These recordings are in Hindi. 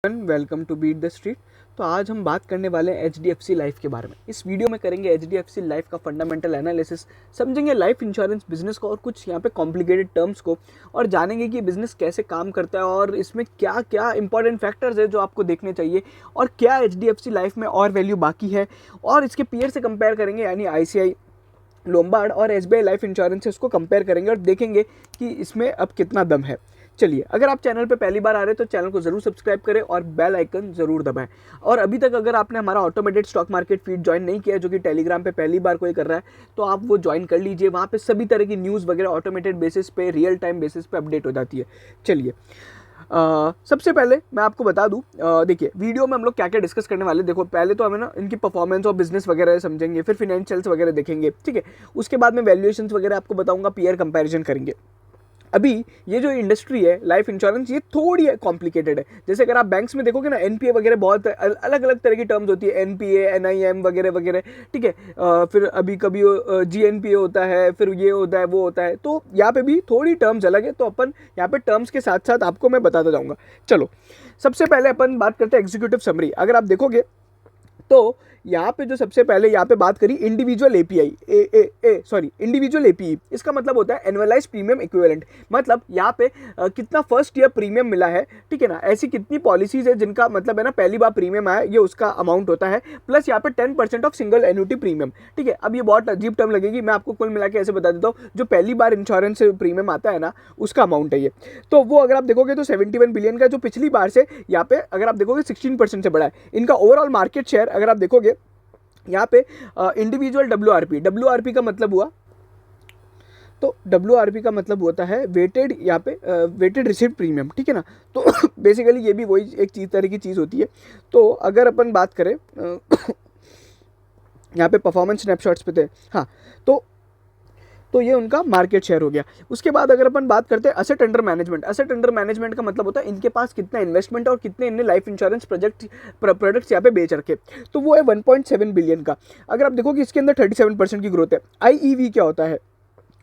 Welcome to beat the street. तो आज हम बात करने वाले हैं HDFC लाइफ के बारे में। इस वीडियो में करेंगे HDFC लाइफ का फंडामेंटल एनालिसिस, समझेंगे लाइफ इंश्योरेंस बिजनेस को और कुछ यहाँ पे कॉम्प्लिकेटेड टर्म्स को, और जानेंगे कि बिजनेस कैसे काम करता है और इसमें क्या क्या इंपॉर्टेंट फैक्टर्स है जो आपको देखने चाहिए, और क्या HDFC लाइफ में और वैल्यू बाकी है, और इसके पीयर से कंपेयर करेंगे, यानी ICI, लोम्बार्ड और SBI लाइफ इंश्योरेंस से उसको कंपेयर करेंगे और देखेंगे कि इसमें अब कितना दम है। चलिए, अगर आप चैनल पे पहली बार आ रहे हैं तो चैनल को जरूर सब्सक्राइब करें और बेल आइकन जरूर दबाएं। और अभी तक अगर आपने हमारा automated stock market feed join नहीं किया, जो कि टेलीग्राम पे पहली बार कोई कर रहा है, तो आप वो ज्वाइन कर लीजिए। वहाँ पे सभी तरह की न्यूज़ वगैरह ऑटोमेटेड बेसिस पे, रियल टाइम बेसिस पे अपडेट हो जाती है। चलिए, सबसे पहले मैं आपको बता दूं, देखिए वीडियो में हम लोग क्या क्या डिस्कस करने वाले। देखो, पहले तो हमें ना इनकी परफॉर्मेंस और बिजनेस वगैरह समझेंगे, फिर फिनेंशियल्स वगैरह देखेंगे, ठीक है। उसके बाद में वैल्यूएशंस वगैरह आपको बताऊंगा, पीयर कंपैरिजन करेंगे। अभी ये जो इंडस्ट्री है लाइफ इंश्योरेंस, ये थोड़ी कॉम्प्लिकेटेड है। जैसे अगर आप बैंक्स में देखोगे ना, NPA वगैरह बहुत अलग अलग तरह की टर्म्स होती है, NPA, NIM वगैरह वगैरह, ठीक है। फिर अभी कभी GNPA होता है, फिर ये होता है, वो होता है। तो यहाँ पे भी थोड़ी टर्म्स अलग है, तो अपन यहाँ पे टर्म्स के साथ साथ आपको मैं बताता जाऊँगा। चलो, सबसे पहले अपन बात करते हैं एग्जीक्यूटिव समरी। अगर आप देखोगे तो यहाँ पे जो सबसे पहले यहाँ पे बात करी इंडिविजुअल इंडिविजुअल APE, इसका मतलब होता है एनुअलाइज प्रीमियम इक्विवेलेंट। मतलब यहाँ पे कितना फर्स्ट ईयर प्रीमियम मिला है, ठीक है ना, ऐसी कितनी पॉलिसीज है जिनका मतलब है ना पहली बार प्रीमियम आया, ये उसका अमाउंट होता है, प्लस यहाँ पे 10% ऑफ सिंगल एन्युटी प्रीमियम, ठीक है। अब ये बहुत अजीब टर्म लगेगी, मैं आपको कुल मिला के ऐसे बता देता हूँ। जो पहली बार इंश्योरेंस प्रीमियम आता है ना, उसका अमाउंट है ये। तो वो अगर आप देखोगे तो 71 बिलियन का, जो पिछली बार से यहाँ पे अगर आप देखोगे 16% से बड़ा है। इनका ओवरऑल मार्केट शेयर अगर आप देखोगे यहाँ पे इंडिविजुअल WRP का मतलब हुआ, तो WRP का मतलब होता है वेटेड, यहाँ पे वेटेड रिसीव्ड प्रीमियम, ठीक है ना। तो बेसिकली ये भी वही एक चीज़ तरह की चीज़ होती है। तो अगर अपन बात करें यहाँ पे परफॉर्मेंस स्नैपशॉट्स पे थे, हाँ, तो ये उनका मार्केट शेयर हो गया। उसके बाद अगर अपन बात करते हैं असेट अंडर मैनेजमेंट का मतलब होता है इनके पास कितना इन्वेस्टमेंट और कितने इनने लाइफ इंश्योरेंस प्रोडक्ट्स यहाँ पे बेच रखे, तो वो है 1.7 बिलियन का। अगर आप देखो कि इसके अंदर 37% की ग्रोथ है। IEV क्या होता है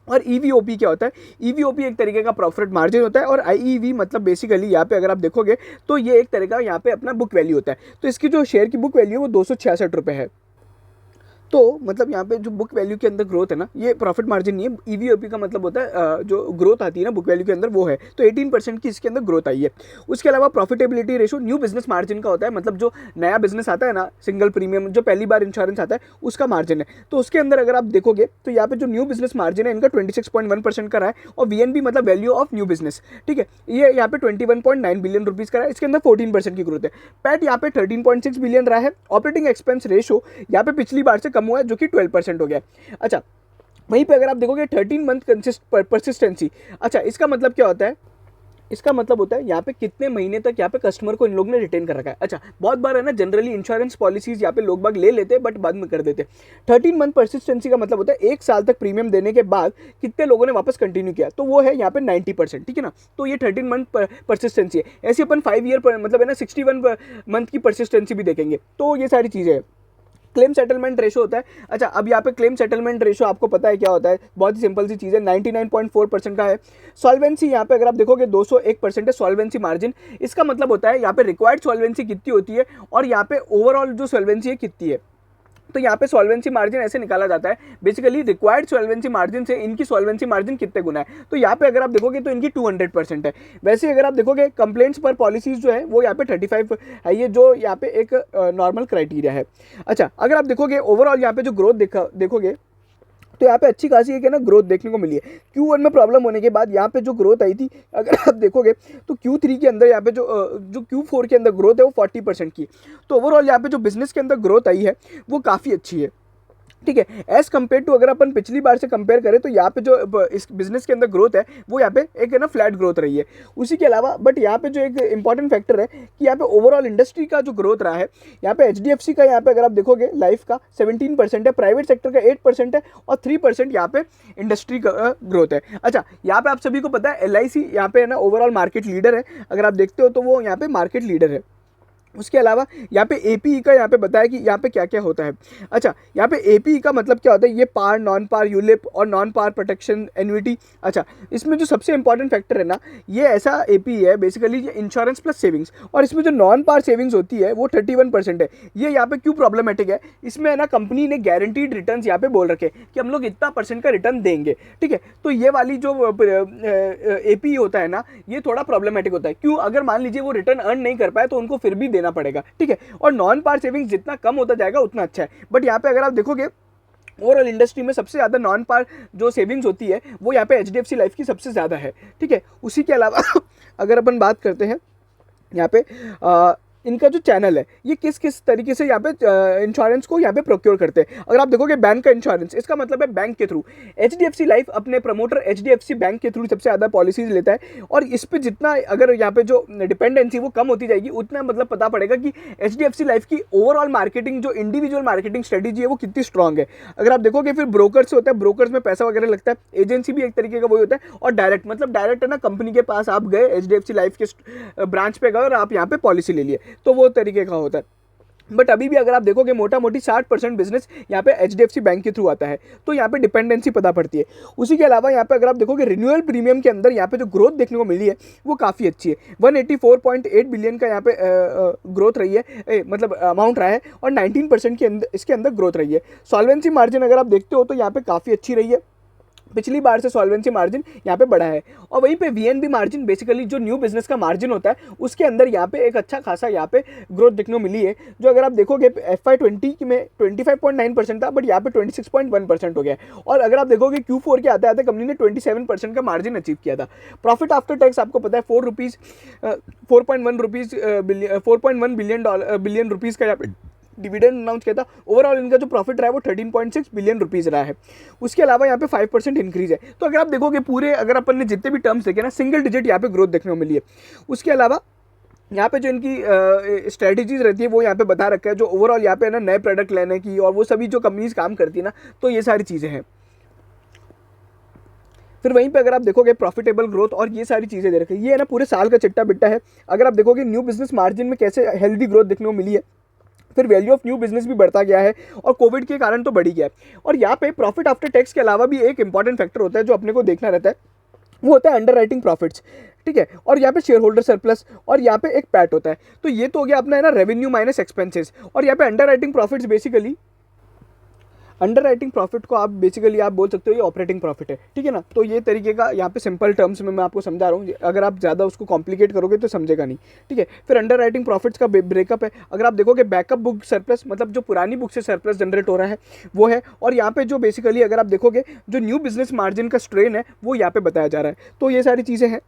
और EVOP क्या होता है? EVOP एक तरीके का प्रॉफिट मार्जिन होता है, और IEV मतलब बेसिकली यहाँ पे अगर आप देखोगे तो ये एक तरह का यहाँ पे अपना बुक वैल्यू होता है। तो इसकी जो शेयर की बुक वैल्यू है वो 266 रुपये है। तो मतलब यहाँ पे जो बुक वैल्यू के अंदर ग्रोथ है ना, ये प्रॉफिट मार्जिन नहीं है। EVOP का मतलब होता है जो ग्रोथ आती है ना बुक वैल्यू के अंदर, वो है। तो 18% की इसके अंदर ग्रोथ आई है। उसके अलावा profitability ratio new business margin का होता है, मतलब जो नया बिजनेस आता है ना, सिंगल प्रीमियम, जो पहली बार इंश्योरेंस आता है, उसका मार्जिन है। तो उसके अंदर अगर आप देखोगे तो यहाँ पे जो न्यू बिजनेस मार्जिन है इनका 26.1% का रहा है, और VNB मतलब वैल्यू ऑफ न्यू बिजनेस, ठीक है, ये यहाँ पे 21.9 बिलियन रुपीज़ का रहा है। इसके अंदर 14% की ग्रोथ है। पैट यहाँ पे 13.6 बिलियन रहा है। ऑपरेटिंग एक्सपेंस रेशो यहाँ पे पिछली बार से कम हुआ है, जो कि 12% हो गया। अच्छा, वहीं पे अगर आप देखोगे 13 मंथ परसिस्टेंसी, अच्छा, इसका मतलब क्या होता है? इसका मतलब होता है यहाँ पे कितने महीने तक यहाँ पे कस्टमर को इन लोग ने रिटेन कर रखा है। अच्छा, बहुत बार है ना, जनरली इंश्योरेंस पॉलिसीज यहाँ पे लोग बाग ले लेते हैं बट बाद में कर देते। 13 मंथ परसिस्टेंसी का मतलब होता है 1 साल तक प्रीमियम देने के बाद कितने लोगों ने वापस कंटिन्यू किया, तो वो है यहाँ पे 90%, ठीक है ना। तो ये 13 मंथ परसिस्टेंसी है। ऐसे अपन 5 ईयर मतलब है ना 61 मंथ की परसिस्टेंसी भी देखेंगे। तो ये सारी चीज़ें हैं। क्लेम सेटलमेंट रेशो होता है। अच्छा, अब यहाँ पे क्लेम सेटलमेंट रेशो आपको पता है क्या होता है? बहुत ही सिंपल सी चीज़ है, 99.4% का है। सॉल्वेंसी यहाँ पे अगर आप देखोगे 201% है सॉल्वेंसी मार्जिन। इसका मतलब होता है यहाँ पे रिक्वायर्ड सॉल्वेंसी कितनी होती है और यहाँ पे ओवरऑल जो सॉल्वेंसी है कितनी है। तो यहाँ पे सॉल्वेंसी मार्जिन ऐसे निकाला जाता है, बेसिकली रिक्वायर्ड सॉल्वेंसी मार्जिन से इनकी सॉल्वेंसी मार्जिन कितने गुना है। तो यहाँ पे अगर आप देखोगे तो इनकी 200% है। वैसे अगर आप देखोगे कंप्लेंट्स पर पॉलिसीज जो है वो यहाँ पे 35 है, ये जो यहाँ पे एक नॉर्मल क्राइटेरिया है। अच्छा, अगर आप देखोगे ओवरऑल यहाँ पे जो ग्रोथ देखोगे तो यहाँ पे अच्छी खासी एक है ना ग्रोथ देखने को मिली है। Q1 में प्रॉब्लम होने के बाद यहाँ पे जो ग्रोथ आई थी, अगर आप देखोगे तो Q3 के अंदर यहाँ पे जो Q4 के अंदर ग्रोथ है वो 40% की। तो ओवरऑल यहाँ पे जो बिजनेस के अंदर ग्रोथ आई है वो काफ़ी अच्छी है, ठीक है। एज कम्पेयर टू अगर अपन पिछली बार से कंपेयर करें तो यहाँ पे जो इस बिजनेस के अंदर ग्रोथ है वो यहाँ पे एक है ना फ्लैट ग्रोथ रही है। उसी के अलावा बट यहाँ पे जो एक इंपॉर्टेंट फैक्टर है कि यहाँ पे ओवरऑल इंडस्ट्री का जो ग्रोथ रहा है, यहाँ पे HDFC का यहाँ पे अगर आप देखोगे लाइफ का 17% है, प्राइवेट सेक्टर का 8% है, और 3% यहाँ पे इंडस्ट्री का ग्रोथ है। अच्छा, यहाँ पे आप सभी को पता है LIC यहाँ पे है ना ओवरऑल मार्केट लीडर है। अगर आप देखते हो तो वो यहाँ पे मार्केट लीडर है। उसके अलावा यहाँ पे एपीई का यहाँ पे बताया कि यहाँ पे क्या क्या होता है। अच्छा, यहाँ पे एपीई का मतलब क्या होता है, ये पार, नॉन पार, यूलिप और नॉन पार प्रोटेक्शन एन्युइटी। अच्छा, इसमें जो सबसे इंपॉर्टेंट फैक्टर है ना, ये ऐसा एपीई है बेसिकली, ये इंश्योरेंस प्लस सेविंग्स, और इसमें जो नॉन पार सेविंग्स होती है वो 31% है। ये यहाँ पे क्यों प्रॉब्लमेटिक है, इसमें है ना कंपनी ने गारंटीड रिटर्न यहाँ पे बोल रखे कि हम लोग इतना % का रिटर्न देंगे, ठीक है। तो ये वाली जो एपीई होता है ना, ये थोड़ा प्रॉब्लमेटिक होता है। क्यों, अगर मान लीजिए वो रिटर्न अर्न नहीं कर पाए तो उनको फिर भी देना पड़ेगा, ठीक है। और नॉन पार सेविंग्स जितना कम होता जाएगा उतना अच्छा है। बट यहाँ पे अगर आप देखोगे ओवरऑल इंडस्ट्री में सबसे ज़्यादा नॉन पार जो सेविंग्स होती है वो यहाँ पे एचडीएफसी लाइफ की सबसे ज़्यादा है, ठीक है। उसी के अलावा अगर अपन बात करते हैं यहाँ पे इनका जो चैनल है, ये किस किस तरीके से यहाँ पे इंश्योरेंस को यहाँ पे प्रोक्योर करते हैं। अगर आप देखोगे बैंक का इंश्योरेंस, इसका मतलब है बैंक के थ्रू। एचडीएफसी लाइफ अपने प्रमोटर एचडीएफसी बैंक के थ्रू सबसे ज़्यादा पॉलिसीज लेता है, और इस पे जितना अगर यहाँ पे जो डिपेंडेंसी वो कम होती जाएगी, उतना मतलब पता पड़ेगा कि एचडीएफसी लाइफ की ओवरऑल मार्केटिंग, जो इंडिविजुअल मार्केटिंग स्ट्रेटेजी है वो कितनी स्ट्रॉन्ग है। अगर आप देखोगे फिर ब्रोकर से होता है, ब्रोकर्स में पैसा वगैरह लगता है, एजेंसी भी एक तरीके का वही होता है, और डायरेक्ट मतलब डायरेक्ट है ना, कंपनी के पास आप गए, एचडीएफसी लाइफ के ब्रांच पे गए और आप यहाँ पे पॉलिसी ले लिए, तो वो तरीके का होता है। बट अभी भी अगर आप देखोगे मोटा मोटी 60% बिजनेस यहाँ पे एचडीएफसी बैंक के थ्रू आता है, तो यहाँ पे डिपेंडेंसी पता पड़ती है। उसी के अलावा यहाँ पे अगर आप देखोगे रिन्यूअल प्रीमियम के अंदर यहाँ पे जो ग्रोथ देखने को मिली है वो काफ़ी अच्छी है। 184.8 बिलियन का यहाँ पे ग्रोथ रही है, मतलब अमाउंट रहा है, और 19% के अंदर इसके अंदर ग्रोथ रही है। सॉल्वेंसी मार्जिन अगर आप देखते हो तो यहाँ पे काफ़ी अच्छी रही है, पिछली बार से सॉल्वेंसी मार्जिन यहाँ पे बढ़ा है। और वहीं पे वीएनबी मार्जिन, बेसिकली जो न्यू बिजनेस का मार्जिन होता है, उसके अंदर यहाँ पे एक अच्छा खासा यहाँ पे ग्रोथ देखने को मिली है, जो अगर आप देखोगे FY20 में 25.9% था, बट यहाँ पे 26.1% हो गया है। और अगर आप देखोगे Q4 के आते आते कंपनी ने 27% का मार्जिन अचीव किया था। प्रॉफिट आफ्टर टैक्स आपको पता है 4.1 बिलियन रुपीज़ का यहाँ पे डिविडेंड अनाउंस किया था। ओवरऑल इनका जो प्रॉफिट रहा है वो 13.6 बिलियन रुपीज़ रहा है। उसके अलावा यहाँ पे 5% इंक्रीज है। तो अगर आप देखोगे पूरे, अगर अपन ने जितने भी टर्म्स देखे ना, सिंगल डिजिट यहाँ पे ग्रोथ देखने को मिली है। उसके अलावा यहाँ पे जो इनकी स्ट्रेटेजीज रहती है वो यहाँ पे बता रखा है, जो ओवरऑल यहाँ पे ना नए प्रोडक्ट लेने की और वो सभी जो कंपनीज काम करती है ना, तो ये सारी चीज़ें हैं। फिर वहीं पे अगर आप देखोगे प्रॉफिटेबल ग्रोथ और ये सारी चीज़ें दे रखी है, ये है ना पूरे साल का चिट्टा बिट्टा है। अगर आप देखोगे न्यू बिजनेस मार्जिन में कैसे हेल्दी ग्रोथ देखने को मिली है, फिर वैल्यू ऑफ न्यू बिजनेस भी बढ़ता गया है, और कोविड के कारण तो बढ़ ही गया है। और यहाँ पे प्रॉफिट आफ्टर टैक्स के अलावा भी एक इंपॉर्टेंट फैक्टर होता है जो अपने को देखना रहता है, वो होता है अंडर राइटिंग प्रॉफिट्स, ठीक है। और यहाँ पे शेयर होल्डर सरप्लस, और यहाँ पे एक पैट होता है। तो ये तो हो गया अपना है ना रेवेन्यू माइनस एक्सपेंसेस। और यहाँ पे under writing profits, basically under writing profit को आप बेसिकली आप बोल सकते हो ये ऑपरेटिंग प्रॉफिट है, ठीक है ना। तो ये तरीके का यहाँ पे सिंपल टर्म्स में मैं आपको समझा रहा हूँ, अगर आप ज़्यादा उसको कॉम्प्लिकेट करोगे तो समझेगा नहीं, ठीक है। फिर अंडर राइटिंग प्रॉफिट्स का ब्रेकअप है। अगर आप देखोगे बैकअप बुक सरप्लस, मतलब जो पुरानी बुक से सरप्लस जनरेट हो रहा है वो है। और यहाँ पे जो बेसिकली अगर आप देखोगे जो न्यू बिजनेस मार्जिन का स्ट्रेन है वो यहाँ पे बताया जा रहा है। तो ये सारी चीज़ें हैं।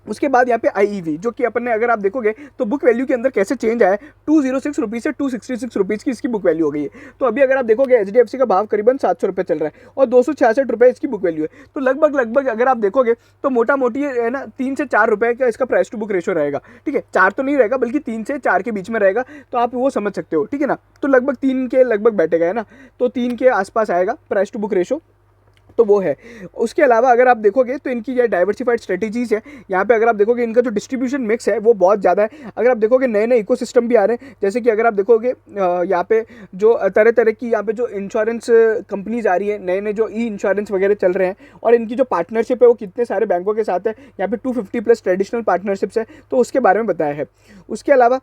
उसके बाद यहाँ पे आईईवी, जो कि अपन ने अगर आप देखोगे तो बुक वैल्यू के अंदर कैसे चेंज आया है, 206 रुपीज़ से 266 रुपीज़ की इसकी बुक वैल्यू हो गई है। तो अभी अगर आप देखोगे एचडीएफसी का भाव करीबन 700 रुपये चल रहा है, और 266 रुपये इसकी बुक वैल्यू है। तो लगभग अगर आप देखोगे तो मोटा मोटी है ना 3 से 4 रुपये का इसका प्राइस टू बुक रेशो रहेगा, ठीक है। 4 तो नहीं रहेगा बल्कि 3 से 4 के बीच में रहेगा, तो आप वो समझ सकते हो, ठीक है ना। तो लगभग 3 के लगभग बैठेगा, है ना, तो 3 के आसपास आएगा प्राइस टू बुक रेशो, तो वो है। उसके अलावा अगर आप देखोगे तो इनकी ये डाइवर्सिफाइड स्ट्रेटेजीज है। यहाँ पे अगर आप देखोगे इनका जो डिस्ट्रीब्यूशन मिक्स है वो बहुत ज़्यादा है। अगर आप देखोगे नए नए इकोसिस्टम भी आ रहे हैं, जैसे कि अगर आप देखोगे यहाँ पे जो तरह तरह की यहाँ पे जो इंश्योरेंस कंपनीज आ रही है, नए नए जो ई इंश्योरेंस वगैरह चल रहे हैं, और इनकी जो पार्टनरशिप है वो कितने सारे बैंकों के साथ है। यहाँ पे 250+ ट्रेडिशनल पार्टनरशिप्स है, तो उसके बारे में बताया है। उसके अलावा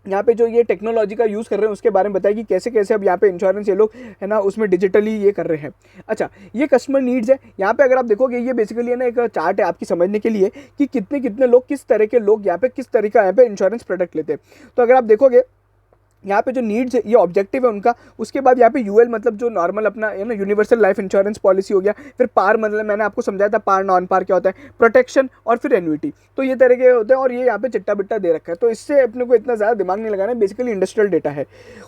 यहाँ पे जो ये टेक्नोलॉजी का यूज़ कर रहे हैं उसके बारे में बताया कि कैसे कैसे अब यहाँ पे इंश्योरेंस ये लोग है ना उसमें डिजिटली ये कर रहे हैं। अच्छा, ये कस्टमर नीड्स है। यहाँ पे अगर आप देखोगे ये बेसिकली है ना एक चार्ट है आपकी समझने के लिए कि कितने कितने लोग, किस तरह के लोग यहाँ पे किस तरीका यहाँ पे इंश्योरेंस प्रोडक्ट लेते हैं। तो अगर आप देखोगे यहाँ पे जो नीड्स है ये ऑब्जेक्टिव है उनका। उसके बाद यहाँ पे यूएल मतलब जो नॉर्मल अपना है ना यूनिवर्सल लाइफ इंश्योरेंस पॉलिसी हो गया। फिर पार मतलब मैंने आपको समझाया था पार नॉन पार क्या होता है, प्रोटेक्शन और फिर एन्युइटी। तो ये तरह के होते हैं, और ये यहाँ पे चिट्टा बिट्टा दे रखा है, तो इससे अपने को इतना ज़्यादा दिमाग नहीं लगाना है, बेसिकली इंडस्ट्रियल डेटा है।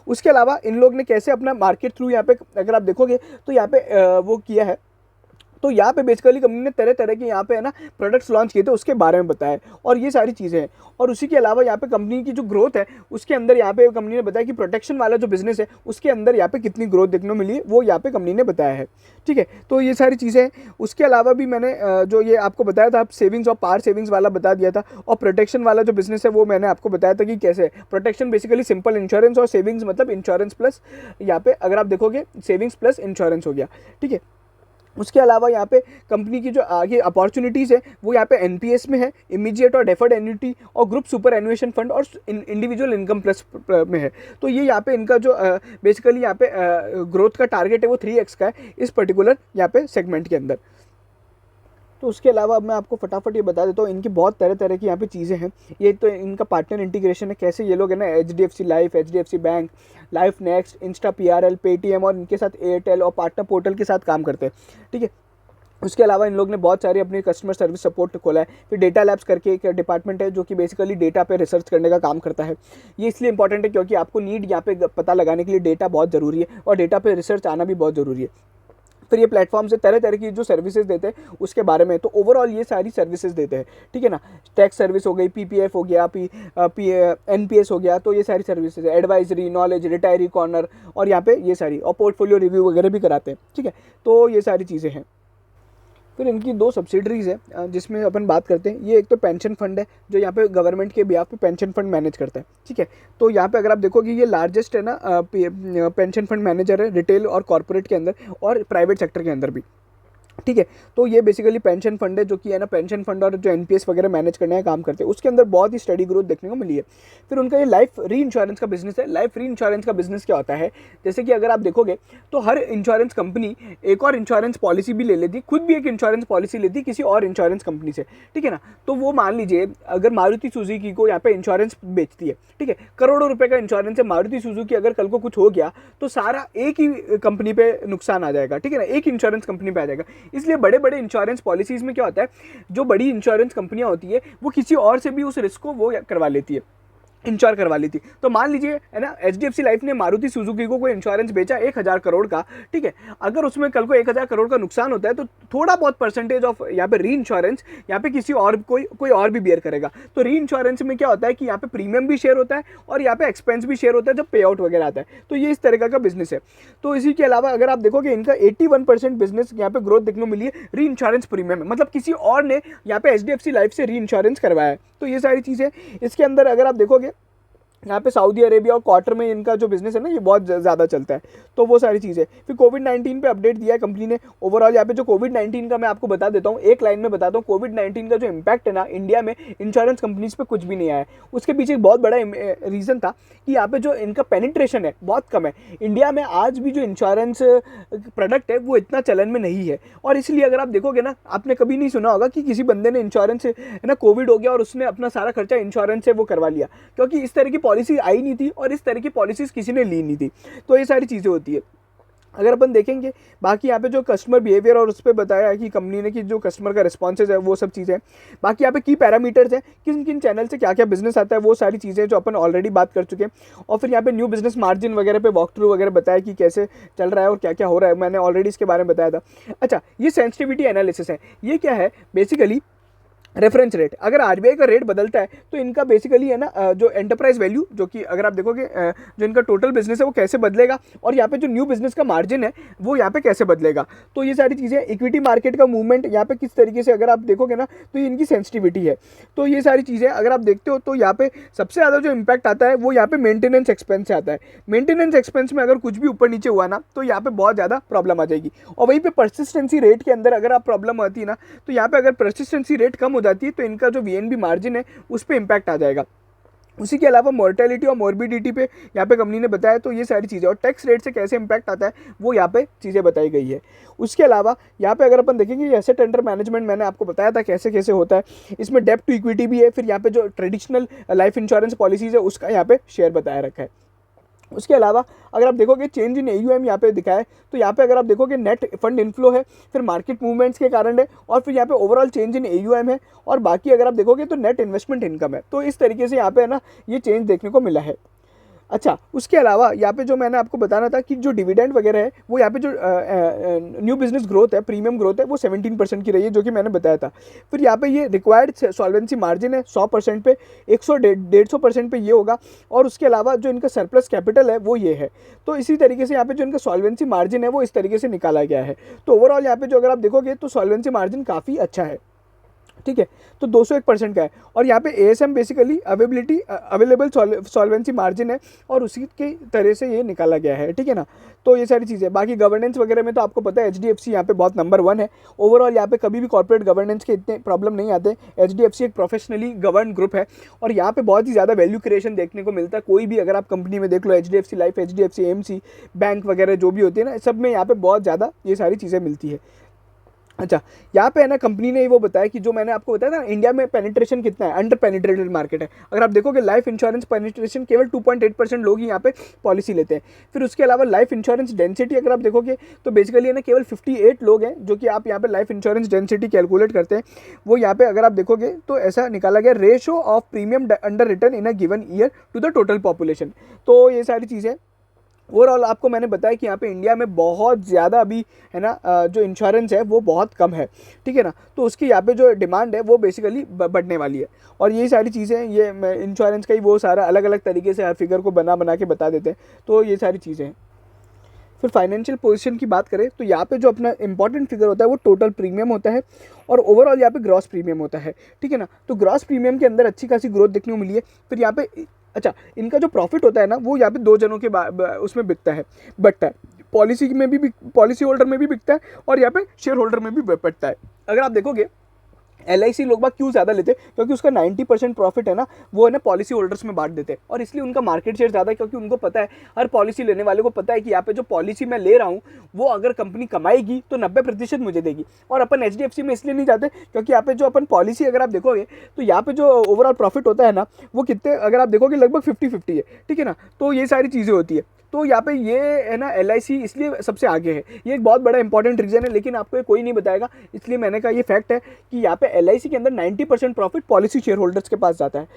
उसके अलावा इन लोग ने कैसे अपना मार्केट थ्रू यहाँ पे अगर आप देखोगे तो यहाँ पे वो किया है, तो यहाँ पे बेसिकली कंपनी ने तरह तरह के यहाँ पे है ना प्रोडक्ट्स लॉन्च किए थे, उसके बारे में बताया और ये सारी चीज़ें हैं। और उसी के अलावा यहाँ पे कंपनी की जो ग्रोथ है उसके अंदर यहाँ पे कंपनी ने बताया कि प्रोटेक्शन वाला जो बिजनेस है उसके अंदर यहाँ पे कितनी ग्रोथ देखने को मिली है, वो यहाँ पे कंपनी ने बताया है। ठीक है, तो ये सारी चीज़ें हैं। उसके अलावा भी मैंने जो ये आपको बताया था, सेविंग्स और पार सेविंग्स वाला बता दिया था, और प्रोटेक्शन वाला जो बिजनेस है वो मैंने आपको बताया था कि कैसे प्रोटेक्शन बेसिकली सिंपल इंश्योरेंस, और सेविंग्स मतलब इंश्योरेंस प्लस यहाँ पे अगर आप देखोगे सेविंग्स प्लस इंश्योरेंस हो गया। ठीक है, उसके अलावा यहाँ पे कंपनी की जो आगे अपॉर्चुनिटीज़ है वो यहाँ पे एनपीएस में है, इमीडिएट और डेफर्ड एन्युटी, और ग्रुप सुपर एनुएशन फंड, और इंडिविजुअल इनकम प्लस में है। तो ये यहाँ पे इनका जो बेसिकली यहाँ पे ग्रोथ का टारगेट है वो 3x का है इस पर्टिकुलर यहाँ पे सेगमेंट के अंदर। तो उसके अलावा अब मैं आपको फटाफट ये बता देता हूँ, इनकी बहुत तरह तरह की यहाँ पे चीज़ें हैं। ये तो इनका पार्टनर इंटीग्रेशन है, कैसे ये लोग है ना HDFC life, HDFC bank, life next, Insta PRL, Paytm और इनके साथ एयरटेल और पार्टनर पोर्टल के साथ काम करते हैं। ठीक है, उसके अलावा इन लोग ने बहुत सारी अपनी कस्टमर सर्विस सपोर्ट खोला है। फिर डेटा लैब्स करके एक डिपार्टमेंट है जो कि बेसिकली डेटा पे रिसर्च करने का काम करता है। ये इसलिए इंपॉर्टेंट है क्योंकि आपको नीड यहाँ पे पता लगाने के लिए डेटा बहुत ज़रूरी है, और डेटा पे रिसर्च आना भी बहुत ज़रूरी है। फिर ये प्लेटफॉर्म से तरह तरह की जो सर्विसेज देते हैं उसके बारे में, तो ओवरऑल ये सारी सर्विसेज देते हैं। ठीक है ना, टैक्स सर्विस हो गई, PPF हो गया, NPS हो गया, तो ये सारी सर्विसेज है, एडवाइजरी, नॉलेज, रिटायरी कॉर्नर, और यहाँ पे ये सारी, और पोर्टफोलियो रिव्यू वगैरह भी कराते हैं। ठीक है, तो ये सारी चीज़ें हैं। फिर इनकी 2 सब्सिडरीज है जिसमें अपन बात करते हैं। ये एक तो पेंशन फंड है जो यहाँ पे गवर्नमेंट के बिहाफ पे पेंशन फंड मैनेज करता है। ठीक है, तो यहाँ पे अगर आप देखोगे ये लार्जेस्ट है ना पेंशन फंड मैनेजर है रिटेल और कॉर्पोरेट के अंदर, और प्राइवेट सेक्टर के अंदर भी। ठीक है, तो ये बेसिकली पेंशन फंड है जो कि है ना पेंशन फंड और जो एनपीएस वगैरह मैनेज करने का काम करते हैं, उसके अंदर बहुत ही स्टडी ग्रोथ देखने को मिली है। फिर उनका ये लाइफ री इंश्योरेंस का बिजनेस है। लाइफ री इंश्योरेंस का बिजनेस क्या होता है, जैसे कि अगर आप देखोगे तो हर इंश्योरेंस कंपनी एक और इंश्योरेंस पॉलिसी भी ले लेती, खुद भी एक इंश्योरेंस पॉलिसी लेती किसी और इंश्योरेंस कंपनी से। ठीक है ना, तो वो मान लीजिए अगर मारुति सुजुकी को यहाँ पे इंश्योरेंस बेचती है, ठीक है, करोड़ों रुपए का इंश्योरेंस है, मारुति सुजुकी अगर कल को कुछ हो गया तो सारा एक ही कंपनी पे नुकसान आ जाएगा। ठीक है ना, एक इंश्योरेंस कंपनी पे आ जाएगा। इसलिए बड़े बड़े इंश्योरेंस पॉलिसीज में क्या होता है, जो बड़ी इंश्योरेंस कंपनियां होती है वो किसी और से भी उस रिस्क को वो करवा लेती है, इंश्योर करवा ली थी। तो मान लीजिए है ना HDFC लाइफ ने मारुति सुजुकी को कोई इंश्योरेंस बेचा 1000 करोड़ का। ठीक है, अगर उसमें कल को 1000 करोड़ का नुकसान होता है तो थोड़ा बहुत परसेंटेज ऑफ यहाँ पे री इंश्योरेंस यहाँ पे किसी और कोई और भी बेयर करेगा। तो री इंश्योरेंस में क्या होता है कि यहाँ पे प्रीमियम भी शेयर होता है और यहाँ पे एक्सपेंस भी शेयर होता है जब पे आउट वगैरह आता है। तो ये इस तरह का बिजनेस है। तो इसी के अलावा अगर आप देखोगे इनका 81% बिजनेस यहाँ पे ग्रोथ देखने को मिली है री इंश्योरेंस प्रीमियम में, मतलब किसी और ने यहाँ पे HDFC लाइफ से री इंश्योरेंस करवाया है। तो ये सारी चीज़ें इसके अंदर अगर आप देखोगे यहाँ पे सऊदी अरेबिया और क्वार्टर में इनका जो बिजनेस है ना ये बहुत ज़्यादा चलता है। तो वो सारी चीज़ें। फिर कोविड-19 पे अपडेट दिया है कंपनी ने। ओवरऑल यहाँ पे जो कोविड-19 का मैं आपको बता देता हूँ, एक लाइन में बताता हूँ, कोविड-19 का जो इम्पैक्ट है ना इंडिया में इंश्योरेंस कंपनीज पे कुछ भी नहीं आया है। उसके पीछे एक बहुत बड़ा रीज़न था कि यहाँ पे जो इनका पेनिट्रेशन है बहुत कम है। इंडिया में आज भी जो इंश्योरेंस प्रोडक्ट है वो इतना चलन में नहीं है, और इसलिए अगर आप देखोगे ना, आपने कभी नहीं सुना होगा कि किसी बंदे ने इंश्योरेंस है ना कोविड हो गया और उसने अपना सारा खर्चा इंश्योरेंस से वो करवा लिया, क्योंकि इस तरह की पॉलिसी आई नहीं थी और इस तरह की पॉलिसीज किसी ने ली नहीं थी। तो ये सारी चीज़ें होती है। अगर अपन देखेंगे बाकी यहाँ पे जो कस्टमर बिहेवियर और उस पर बताया है कि कंपनी ने कि जो कस्टमर का रिस्पॉन्सेज है वो सब चीज़ें। बाकी यहाँ पे की पैरामीटर्स हैं, किन किन चैनल से क्या क्या बिजनेस आता है, वो सारी चीज़ें जो अपन ऑलरेडी बात कर चुके हैं। और फिर यहाँ पे न्यू बिजनेस मार्जिन वगैरह पे वॉक थ्रू वगैरह बताया कि कैसे चल रहा है और क्या क्या हो रहा है, मैंने ऑलरेडी इसके बारे में बताया था। अच्छा, ये सेंसिटिविटी एनालिसिस है। ये क्या है, बेसिकली रेफरेंस रेट। अगर आरबीआई का रेट बदलता है तो इनका बेसिकली है ना जो एंटरप्राइज वैल्यू, जो कि अगर आप देखोगे जो इनका टोटल बिजनेस है वो कैसे बदलेगा, और यहाँ पे जो न्यू बिजनेस का मार्जिन है वो यहाँ पे कैसे बदलेगा। तो ये सारी चीज़ें, इक्विटी मार्केट का मूवमेंट यहाँ पे किस तरीके से अगर आप देखोगे ना तो ये इनकी सेंसिटिविटी है। तो ये सारी चीज़ें अगर आप देखते हो तो यहाँ पे सबसे ज़्यादा जो इम्पैक्ट आता है वो यहाँ पे मेंटेनेंस एक्सपेंस से आता है। मेंटेनेंस एक्सपेंस में अगर कुछ भी ऊपर नीचे हुआ ना तो यहाँ पे बहुत ज़्यादा प्रॉब्लम आ जाएगी। और वहीं पे परसिस्टेंसी रेट के अंदर अगर आप प्रॉब्लम आती है ना तो यहाँ पे अगर परसिस्टेंसी रेट कम हो जाती है तो इनका जो VNB मार्जिन है उस पर इम्पैक्ट आ जाएगा। उसी के अलावा मोर्टेलिटी और मॉर्बिडिटी पे यहाँ पे कंपनी ने बताया। तो ये सारी चीज़ें, और टैक्स रेट से कैसे इम्पैक्ट आता है वो यहाँ पे चीज़ें बताई गई है। उसके अलावा यहाँ पे अगर अपन देखेंगे एसेट अंडर मैनेजमेंट मैंने आपको बताया था कैसे कैसे होता है, इसमें डेब्ट टू इक्विटी भी है। फिर यहाँ पे जो ट्रेडिशनल लाइफ इंश्योरेंस पॉलिसीज है उसका यहाँ पे शेयर बताया रखा है। उसके अलावा अगर आप देखोगे चेंज इन AUM यहाँ पे दिखा है, तो यहाँ पे अगर आप देखोगे नेट फंड इनफ्लो है, फिर मार्केट मूवमेंट्स के कारण है, और फिर यहाँ पे ओवरऑल चेंज इन AUM है, और बाकी अगर आप देखोगे तो नेट इन्वेस्टमेंट इनकम है। तो इस तरीके से यहाँ पे है ना ये चेंज देखने को मिला है। अच्छा, उसके अलावा यहाँ पे जो मैंने आपको बताना था कि जो डिविडेंड वगैरह है वो यहाँ पे जो न्यू बिजनेस ग्रोथ है, प्रीमियम ग्रोथ है, वो 17% की रही है, जो कि मैंने बताया था। फिर यहाँ पे ये रिक्वायर्ड सॉल्वेंसी मार्जिन है 100% पे, 100-150% पे ये होगा। और उसके अलावा जो इनका सरप्लस कैपिटल है वो ये है। तो इसी तरीके से यहाँ पे जो इनका सॉल्वेंसी मार्जिन है वो इस तरीके से निकाला गया है। तो ओवरऑल यहाँ पे जो अगर आप देखोगे तो सॉल्वेंसी मार्जिन काफ़ी अच्छा है, ठीक है। तो 201% का है। और यहाँ पे ASM basically available solvency margin है, और उसी के तरह से ये निकाला गया है, ठीक है ना। तो ये सारी चीज़ें, बाकी गवर्नेंस वगैरह में तो आपको पता है एचडीएफसी यहाँ पे बहुत नंबर 1 है। ओवरऑल यहाँ पे कभी भी कॉर्पोरेट गवर्नेंस के इतने प्रॉब्लम नहीं आते। एचडीएफसी एक प्रोफेशनली गवर्न ग्रुप है, और यहाँ पे बहुत ही ज़्यादा वैल्यू क्रिएशन देखने को मिलता है। कोई भी अगर आप कंपनी में देख लो, HDFC life, HDFC AMC, bank वगैरह जो भी होती है ना, सब में यहाँ पे बहुत ज़्यादा ये सारी चीज़ें मिलती है। अच्छा, यहाँ पे है ना कंपनी ने वो बताया कि जो मैंने आपको बताया था इंडिया में पेनिट्रेशन कितना है, अंडर पेनिट्रेटेड मार्केट है। अगर आप देखोगे लाइफ इंश्योरेंस पेनिट्रेशन केवल 2.8% लोग ही यहाँ पे पॉलिसी लेते हैं। फिर उसके अलावा लाइफ इंश्योरेंस डेंसिटी अगर आप देखोगे तो बेसिकली है ना केवल 58 लोग हैं जो कि आप यहाँ पे लाइफ इंश्योरेंस डेंसिटी कैलकुलेट करते हैं। वो यहाँ पे अगर आप देखोगे तो ऐसा निकाला गया, ratio of premium under return in a given year to the total population. तो ये सारी चीज़ें ओवरऑल आपको मैंने बताया कि यहाँ पे इंडिया में बहुत ज़्यादा अभी है ना जो इंश्योरेंस है वो बहुत कम है, ठीक है ना। तो उसकी यहाँ पे जो डिमांड है वो बेसिकली बढ़ने वाली है। और यही सारी चीज़ें, ये इंश्योरेंस का ही वो सारा अलग अलग तरीके से हर फिगर को बना बना के बता देते हैं। तो ये सारी चीज़ें हैं। फिर फाइनेंशियल पोजीशन की बात करें तो यहाँ पे जो अपना इंपॉर्टेंट फिगर होता है वो टोटल प्रीमियम होता है, और ओवरऑल यहाँ पे ग्रॉस प्रीमियम होता है, ठीक है ना। तो ग्रॉस प्रीमियम के अंदर अच्छी खासी ग्रोथ देखने को मिली है। फिर यहाँ पे अच्छा, इनका जो प्रॉफिट होता है ना वो यहाँ पे 2 जनों के उसमें बिकता है, बटता है। पॉलिसी में भी पॉलिसी होल्डर में भी बिकता है, और यहाँ पे शेयर होल्डर में भी बटता है। अगर आप देखोगे LIC लोग बाग क्यों ज़्यादा लेते हैं, क्योंकि उसका 90% प्रॉफिट है ना वो है ना पॉलिसी होल्डर्स में बांट देते हैं, और इसलिए उनका मार्केट शेयर ज़्यादा है। क्योंकि उनको पता है, हर पॉलिसी लेने वाले को पता है कि यहाँ पे जो पॉलिसी मैं ले रहा हूँ वो अगर कंपनी कमाएगी तो 90% मुझे देगी। और अपन HDFC में इसलिए नहीं जाते क्योंकि यहाँ पे जो अपन पॉलिसी अगर आप देखोगे तो यहाँ पे जो ओवरऑल प्रॉफिट होता है ना वो कितने, अगर आप देखोगे लगभग 50-50 है, ठीक है ना। तो ये सारी चीज़ें होती है। तो यहाँ पे ये है ना LIC इसलिए सबसे आगे है, ये एक बहुत बड़ा इंपॉर्टेंट रीज़न है, लेकिन आपको ये कोई नहीं बताएगा। इसलिए मैंने कहा ये फैक्ट है कि यहाँ पे LIC के अंदर 90% प्रॉफिट पॉलिसी शेयर होल्डर्स के पास जाता है।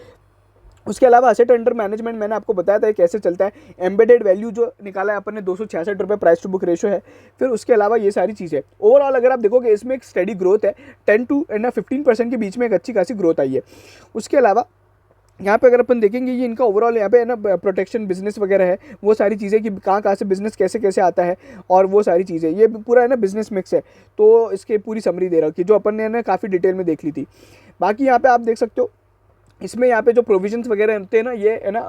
उसके अलावा असेट अंडर मैनेजमेंट मैंने आपको बताया था कैसे चलता है। एम्बेडेड वैल्यू जो निकाला है अपन ने 266 रुपये प्राइस टू बुक रेशो है। फिर उसके अलावा ये सारी चीज़ें ओवरऑल अगर आप देखोगे इसमें एक स्टडी ग्रोथ है, 10 to 15% के बीच में एक अच्छी खासी ग्रोथ आई है। उसके अलावा यहाँ पे अगर अपन देखेंगे ये इनका ओवरऑल यहाँ पे है ना प्रोटेक्शन बिजनेस वगैरह है, वो सारी चीज़ें कि कहाँ कहाँ से बिजनेस कैसे कैसे आता है, और वो सारी चीज़ें ये पूरा है ना बिजनेस मिक्स है। तो इसके पूरी समरी दे रखी है जो अपन ने ना काफ़ी डिटेल में देख ली थी। बाकी यहाँ पे आप देख सकते हो इसमें यहाँ पे जो प्रोविजंस वगैरह होते हैं ना ये है ना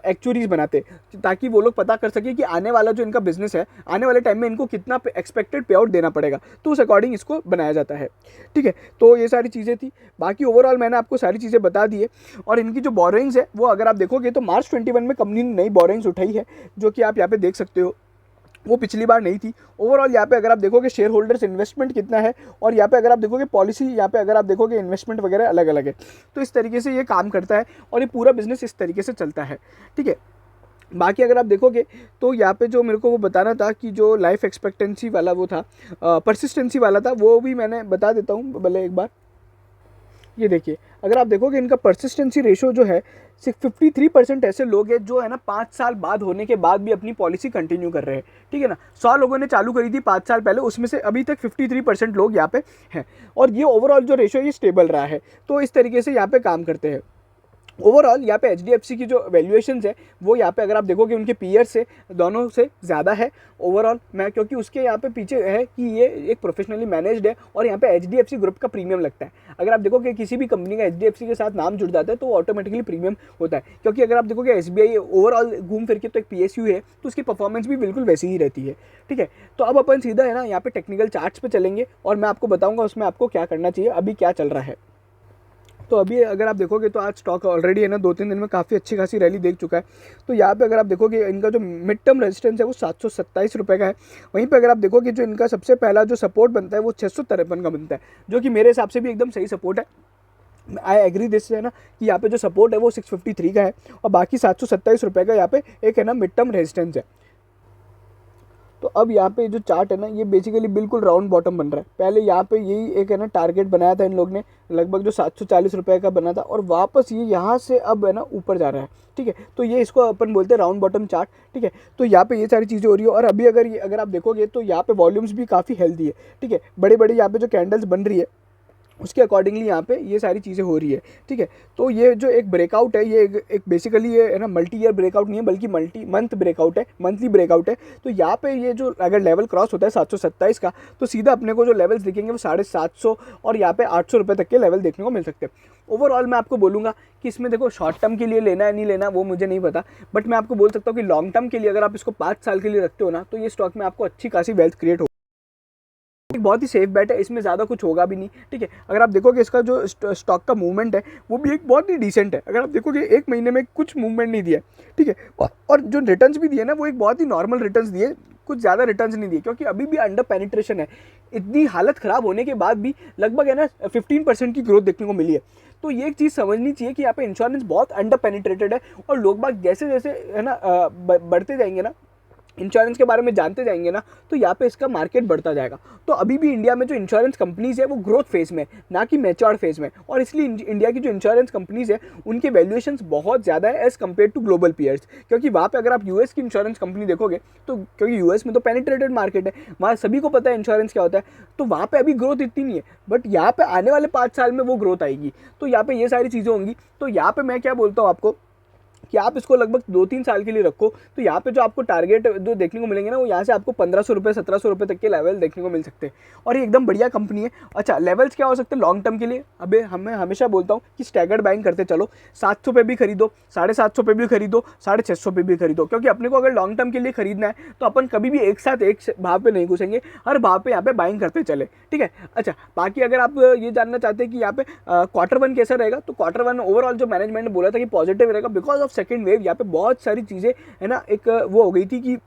एक्चुअरीज बनाते हैं, ताकि वो लोग पता कर सके कि आने वाला जो इनका बिजनेस है आने वाले टाइम में इनको कितना एक्सपेक्टेड पे आउट देना पड़ेगा, तो उस अकॉर्डिंग इसको बनाया जाता है, ठीक है। तो ये सारी चीज़ें थी। बाकी ओवरऑल मैंने आपको सारी चीज़ें बता दी है। और इनकी जो बोरोइंग्स है वो अगर आप देखोगे तो मार्च 21 में कंपनी ने नई बोरोइंग्स उठाई है, जो कि आप यहाँ पे देख सकते हो, वो पिछली बार नहीं थी। ओवरऑल यहाँ पे अगर आप देखोगे शेयर होल्डर्स इन्वेस्टमेंट कितना है, और यहाँ पे अगर आप देखोगे पॉलिसी, यहाँ पे अगर आप देखोगे इन्वेस्टमेंट वगैरह अलग अलग है। तो इस तरीके से ये काम करता है, और ये पूरा बिजनेस इस तरीके से चलता है, ठीक है। बाकी अगर आप देखोगे तो यहाँ पे जो मेरे को वो बताना था कि जो लाइफ एक्सपेक्टेंसी वाला वो था, परसिस्टेंसी वाला था, वो भी मैंने बता देता हूँ भले एक बार। ये देखिए, अगर आप देखोगे इनका परसिस्टेंसी रेशो जो है 53% ऐसे लोग हैं जो है ना 5 साल बाद होने के बाद भी अपनी पॉलिसी कंटिन्यू कर रहे हैं, ठीक है ना। 100 लोगों ने चालू करी थी 5 साल पहले, उसमें से अभी तक 53% लोग यहाँ पे हैं, और ये ओवरऑल जो रेशो है ये स्टेबल रहा है। तो इस तरीके से यहाँ पे काम करते हैं। ओवरऑल यहाँ पे HDFC की जो वैल्यूएशंस है वो यहाँ पे अगर आप देखोगे उनके पीयर्स से दोनों से ज़्यादा है ओवरऑल। मैं क्योंकि उसके यहाँ पे पीछे है कि ये एक प्रोफेशनली मैनेज्ड है, और यहाँ पे HDFC ग्रुप का प्रीमियम लगता है। अगर आप देखोगे किसी भी कंपनी का HDFC के साथ नाम जुड़ जाता है तो ऑटोमेटिकली प्रीमियम होता है, क्योंकि अगर आप देखोगे SBI ओवरऑल घूम फिर के तो एक PSU है, तो उसकी परफॉर्मेंस भी बिल्कुल वैसी ही रहती है, ठीक है। तो अब अपन सीधा है ना यहाँ पे टेक्निकल चार्ट्स पे चलेंगे, और मैं आपको बताऊँगा उसमें आपको क्या करना चाहिए, अभी क्या चल रहा है। तो अभी अगर आप देखोगे तो आज स्टॉक ऑलरेडी है ना 2-3 दिन में काफ़ी अच्छी खासी रैली देख चुका है। तो यहाँ पे अगर आप देखोगे इनका जो मिड टर्म रेजिस्टेंस है वो 727 रुपये का है। वहीं पे अगर आप देखोगे जो इनका सबसे पहला जो सपोर्ट बनता है वो 653 का बनता है, जो कि मेरे हिसाब से भी एकदम सही सपोर्ट है। आई एग्री दिस है ना कि यहाँ पे जो सपोर्ट है वो 653 का है, और बाकी 727 रुपये का यहाँ पे एक है ना मिड टर्म रेजिस्टेंस है। तो अब यहाँ पे जो चार्ट है ना, ये बेसिकली बिल्कुल राउंड बॉटम बन रहा है। पहले यहाँ पे यही एक है ना टारगेट बनाया था इन लोग ने, लगभग जो 740 रुपये का बना था, और वापस ये यहाँ से अब है ना ऊपर जा रहा है। ठीक है, तो ये इसको अपन बोलते हैं राउंड बॉटम चार्ट। ठीक है, तो यहाँ पे ये सारी चीज़ें हो रही है। और अभी अगर आप देखोगे तो यहाँ पे वॉल्यूम्स भी काफ़ी हेल्दी है। ठीक है, बड़े बड़े यहाँ पे जो कैंडल्स बन रही है उसके अकॉर्डिंगली यहाँ पे ये सारी चीज़ें हो रही है। ठीक है, तो ये जो एक ब्रेकआउट है, ये एक बेसिकली ये है ना मल्टी ईयर ब्रेकआउट नहीं है, बल्कि मल्टी मंथ ब्रेकआउट है, मंथली ब्रेकआउट है। तो यहाँ पे ये जो अगर लेवल क्रॉस होता है 727 का, तो सीधा अपने को जो लेवल्स दिखेंगे वो 750 और यहाँ पे 800 रुपये तक के लेवल देखने को मिल सकते हैं। ओवरऑल मैं आपको बोलूँगा कि इसमें देखो शॉर्ट टर्म के लिए लेना है नहीं लेना वो मुझे नहीं पता, बट मैं आपको बोल सकता हूँ कि लॉन्ग टर्म के लिए अगर आप इसको 5 साल के लिए रखते हो ना, तो ये स्टॉक में आपको अच्छी खासी वेल्थ क्रिएट हो। एक बहुत ही सेफ बैट है, इसमें ज़्यादा कुछ होगा भी नहीं। ठीक है, अगर आप देखोगे इसका जो स्टॉक का मूवमेंट है वो भी एक बहुत ही डिसेंट है। अगर आप देखोगे एक महीने में कुछ मूवमेंट नहीं दिया। ठीक है, और जो रिटर्न्स भी दिए ना वो एक बहुत ही नॉर्मल रिटर्न्स दिए, कुछ ज़्यादा रिटर्न्स नहीं दिए, क्योंकि अभी भी अंडर पेनिट्रेशन है। इतनी हालत ख़राब होने के बाद भी लगभग है ना 15% की ग्रोथ देखने को मिली है। तो ये एक चीज़ समझनी चाहिए कि यहाँ पे इंश्योरेंस बहुत अंडर पेनिट्रेटेड है, और लोग बाग जैसे जैसे है ना बढ़ते जाएंगे ना, इंश्योरेंस के बारे में जानते जाएंगे ना, तो यहाँ पे इसका मार्केट बढ़ता जाएगा। तो अभी भी इंडिया में जो इंश्योरेंस कंपनीज़ है वो ग्रोथ फेज़ में, ना कि मैच्योर्ड फेज़ में, और इसलिए इंडिया की जो इंश्योरेंस कंपनीज़ है उनके वैल्यूएशंस बहुत ज़्यादा है as compare to global peers. क्योंकि वहाँ पे अगर आप यूएस की इंश्योरेंस कंपनी देखोगे तो, क्योंकि यूएस में तो पेनिट्रेटेड मार्केट है, वहाँ सभी को पता है इंश्योरेंस क्या होता है, तो वहाँ पर अभी ग्रोथ इतनी नहीं है, बट यहाँ पर आने वाले 5 साल में वो ग्रोथ आएगी। तो यहाँ पर ये सारी चीज़ें होंगी। तो यहाँ पर मैं क्या बोलता हूँ आपको कि आप इसको लगभग 2-3 साल के लिए रखो, तो यहाँ पे जो आपको टारगेट जो देखने को मिलेंगे ना, वो यहाँ से आपको 1500 रुपये 1700 रुपये तक के लेवल देखने को मिल सकते हैं, और ये एकदम बढ़िया कंपनी है। अच्छा, लेवल्स क्या हो सकते हैं लॉन्ग टर्म के लिए? अबे हमें हमेशा बोलता हूँ कि स्टैगर्ड बाइंग करते चलो, 700 पे भी खरीदो, 750 पे भी खरीदो, 650 पे भी खरीदो, क्योंकि अपने को अगर लॉन्ग टर्म के लिए खरीदना है तो अपन कभी भी एक साथ एक भाव पे नहीं घुसेंगे, हर भाव पे यहाँ पे बाइंग करते चले। ठीक है, अच्छा बाकी अगर आप ये जानना चाहते हैं कि यहाँ पे क्वार्टर 1 कैसा रहेगा, तो क्वार्टर 1 ओवरऑल जो मैनेजमेंट ने बोला था कि पॉजिटिव रहेगा बिकॉज ऑफ सेकंड वेव। यहाँ पे बहुत सारी चीज़ें है ना, एक वो हो गई थी कि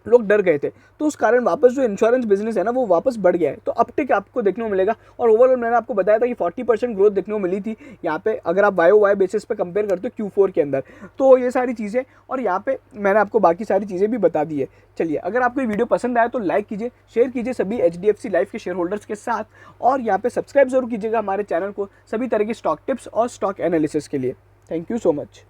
लोग डर गए थे, तो उस कारण वापस जो इंश्योरेंस बिजनेस है ना वो वापस बढ़ गया है, तो अपटिक आपको देखने को मिलेगा। और ओवरऑल मैंने आपको बताया था कि 40% ग्रोथ देखने को मिली थी यहाँ पे, अगर आप YOY बेसिस पे कंपेयर करते हो Q4 के अंदर। तो ये सारी चीज़ें, और यहाँ पे मैंने आपको बाकी सारी चीज़ें भी बता दी है। चलिए, अगर आपको ये वीडियो पसंद आया तो लाइक कीजिए, शेयर कीजिए सभी HDFC लाइफ के शेयर होल्डर्स के साथ, और यहाँ पे सब्सक्राइब जरूर कीजिएगा हमारे चैनल को सभी तरह की स्टॉक टिप्स और स्टॉक एनालिसिस के लिए। Thank you so much.